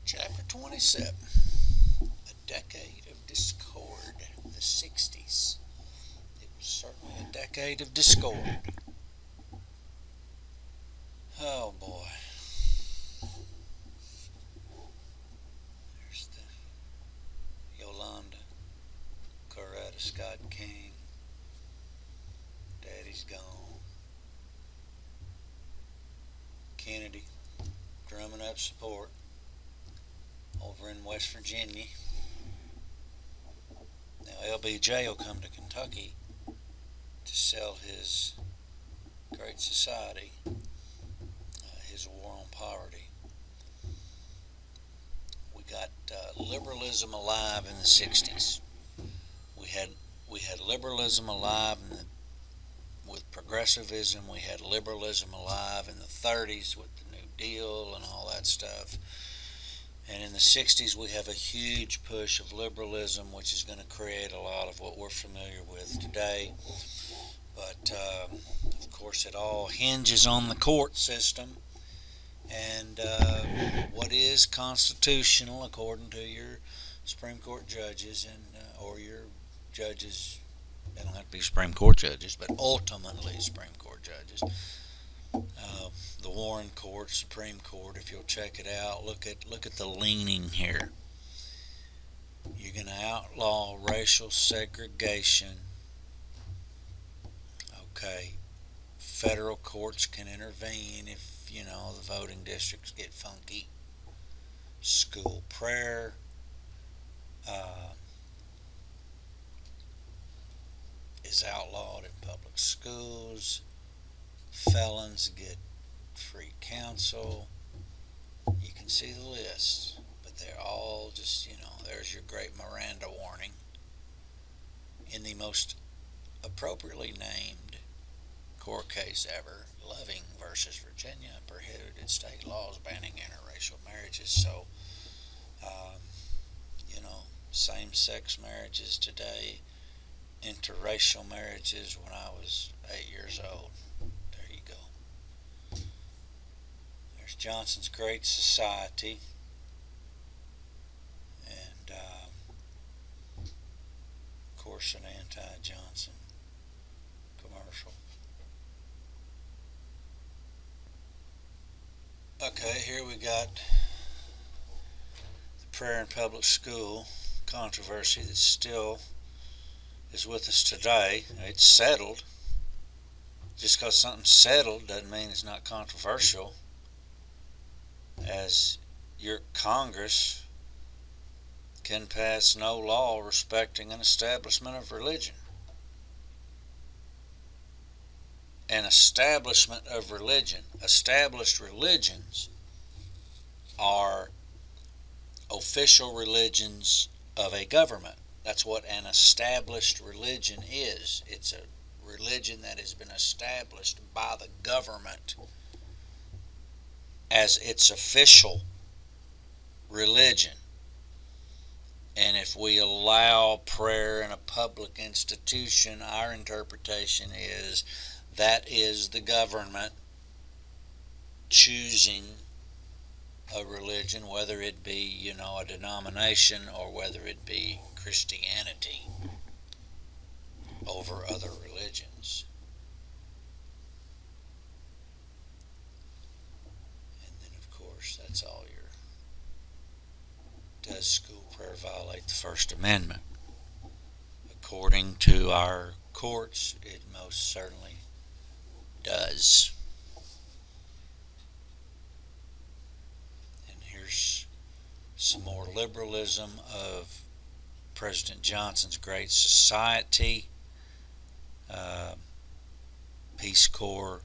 Chapter 27, A Decade of Discord, the 60s. It was certainly a decade of discord. Oh boy. There's the Yolanda, Coretta Scott King. Daddy's gone. Kennedy drumming up support over in West Virginia. Now LBJ will come to Kentucky to sell his Great Society, his War on Poverty. We got liberalism alive in the 60s. We had liberalism alive with progressivism. We had liberalism alive in the 30s with the New Deal and all that stuff. And in the 60s, we have a huge push of liberalism, which is going to create a lot of what we're familiar with today. But, of course, it all hinges on the court system and what is constitutional according to your Supreme Court judges or your judges. They don't have to be Supreme Court judges, but ultimately Supreme Court judges. The Warren Court, Supreme Court. If you'll check it out, look at the leaning here. You're going to outlaw racial segregation. Okay, federal courts can intervene if the voting districts get funky. School prayer. Is outlawed in public schools. Felons get free counsel. You can see the list, but they're all just, there's your great Miranda warning. In the most appropriately named court case ever, Loving versus Virginia, prohibited state laws banning interracial marriages. So, same-sex marriages today, interracial marriages when I was 8 years old. There you go. There's Johnson's Great Society. And, of course, an anti-Johnson commercial. Okay, here we got the prayer in public school controversy that still is with us today. It's settled. Just because something's settled doesn't mean it's not controversial. As your Congress can pass no law respecting an establishment of religion. An establishment of religion. Established religions are official religions of a government. That's what an established religion is. It's a religion that has been established by the government as its official religion. And if we allow prayer in a public institution, our interpretation is that is the government choosing a religion, whether it be, a denomination or whether it be Christianity over other religions. And then, of course, that's all your... Does school prayer violate the First Amendment? According to our courts, it most certainly does. And here's some more liberalism of President Johnson's Great Society. Peace Corps,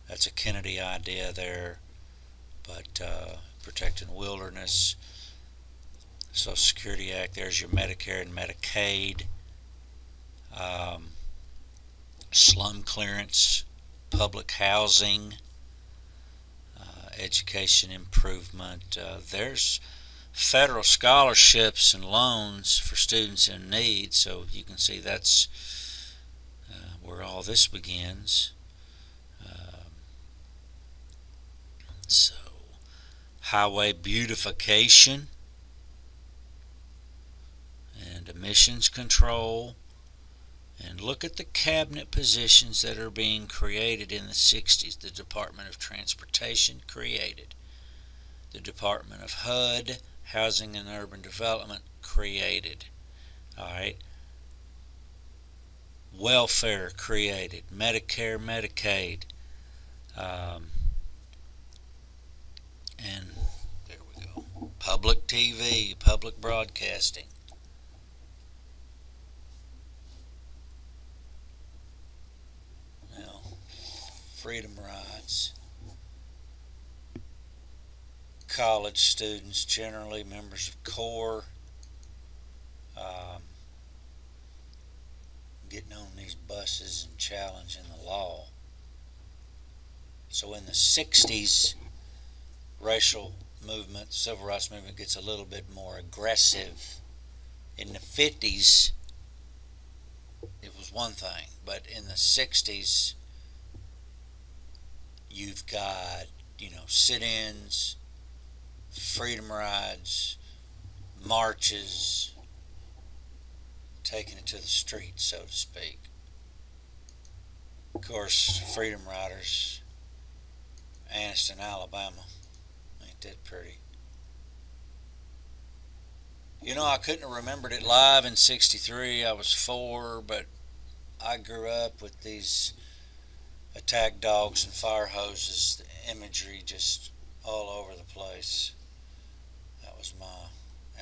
that's a Kennedy idea there, but protecting wilderness. Social Security Act, there's your Medicare and Medicaid. Slum clearance, public housing, education improvement. There's federal scholarships and loans for students in need, so you can see that's where all this begins. So highway beautification and emissions control. And look at the cabinet positions that are being created in the 60s. The Department of Transportation created. The Department of HUD, Housing and Urban Development, created. Alright. Welfare created. Medicare, Medicaid. And there we go. Public TV, public broadcasting. Now, freedom rides. College students, generally members of CORE, getting on these buses and challenging the law. So in the 60s, racial movement, civil rights movement gets a little bit more aggressive. In the 50s, it was one thing, but in the 60s, you've got, sit-ins, freedom rides, marches, taking it to the streets, so to speak. Of course, freedom riders, Anniston, Alabama. Ain't that pretty? I couldn't have remembered it live in 63. I was 4, but I grew up with these attack dogs and fire hoses, the imagery just all over the place. That was my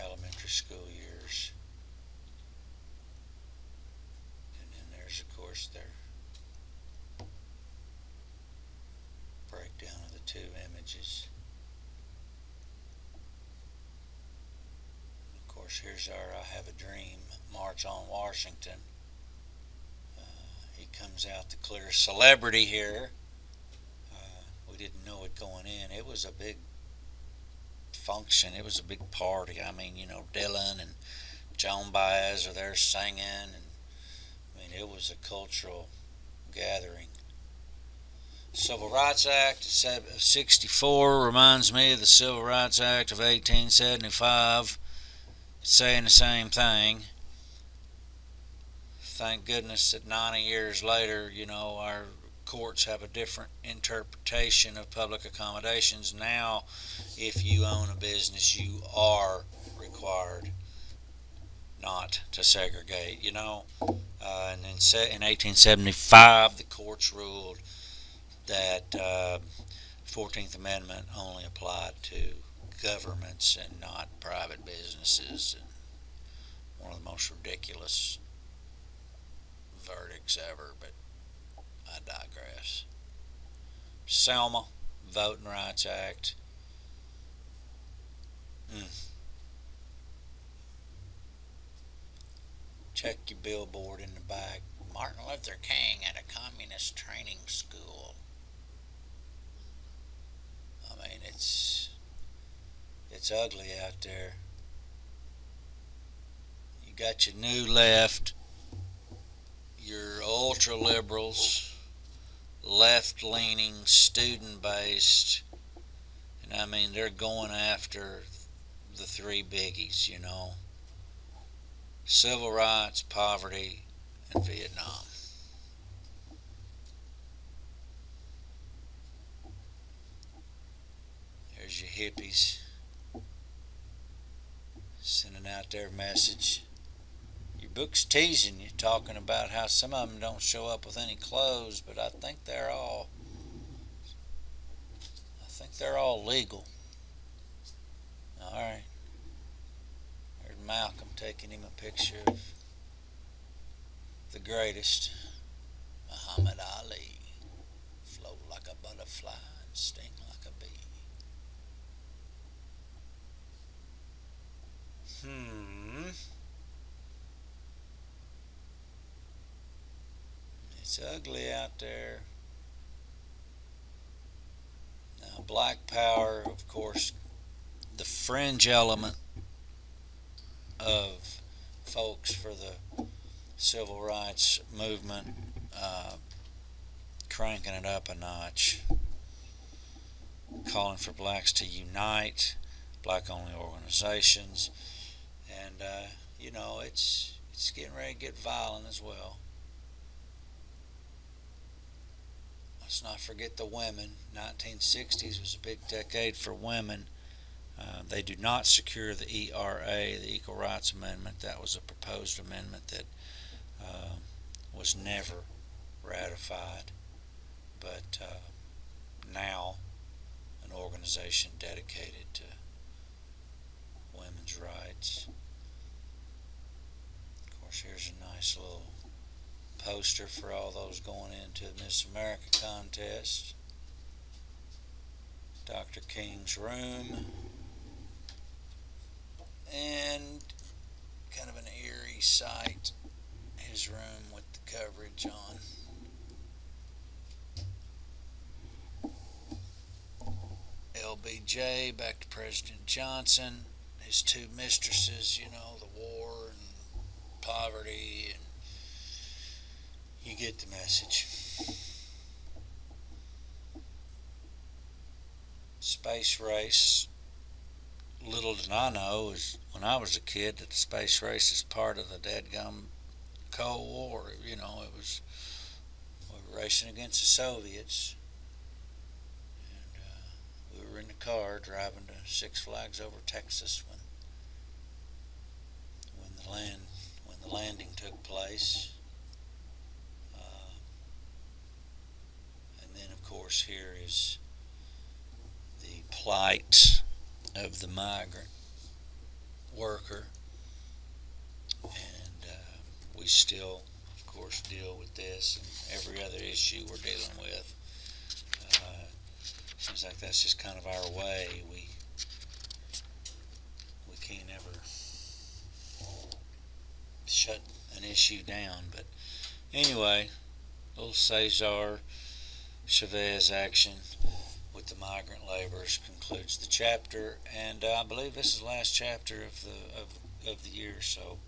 elementary school years. And then there's, of course, their breakdown of the two images. Of course, here's our I Have a Dream March on Washington. He comes out the clear celebrity here. We didn't know it going in. It was a big function. It was a big party. I mean, Dylan and Joan Baez are there singing, and it was a cultural gathering. Civil Rights Act of 64 reminds me of the Civil Rights Act of 1875. It's saying the same thing. Thank goodness that 90 years later, our courts have a different interpretation of public accommodations. Now, if you own a business, you are required not to segregate, and then in 1875, the courts ruled that 14th Amendment only applied to governments and not private businesses. And one of the most ridiculous verdicts ever, but I digress. Selma, Voting Rights Act. Check your billboard in the back. Martin Luther King at a communist training school. It's ugly out there. You got your new left, your ultra liberals, left-leaning, student-based, and they're going after the three biggies, civil rights, poverty, and Vietnam. There's your hippies sending out their message. Your book's teasing you, talking about how some of them don't show up with any clothes, but I think they're all legal. All right. There's Malcolm taking him a picture of the greatest, Muhammad Ali. Float like a butterfly and sting like a bee. It's ugly out there. Now, Black Power, of course, the fringe element of folks for the civil rights movement, cranking it up a notch. calling for blacks to unite, black-only organizations, and it's getting ready to get violent as well. Let's not forget the women. 1960s was a big decade for women. They do not secure the ERA, the Equal Rights Amendment. That was a proposed amendment that was never ratified. But now, an organization dedicated to women's rights. Of course, here's a nice little poster for all those going into the Miss America contest. Dr. King's room. And kind of an eerie sight, his room with the coverage on. LBJ, back to President Johnson, his two mistresses, the war and poverty, and you get the message. Space race. Little did I know is when I was a kid that the space race is part of the dadgum Cold War. It was, we were racing against the Soviets, and we were in the car driving to Six Flags over Texas when the landing took place. And then of course here is the plight of the migrant worker, and we still, of course, deal with this and every other issue we're dealing with. Seems like that's just kind of our way. We can't ever shut an issue down. But anyway, little Cesar Chavez action with the migrant laborers concludes the chapter, and I believe this is the last chapter of the year. So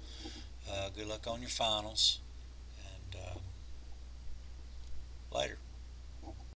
good luck on your finals, and later.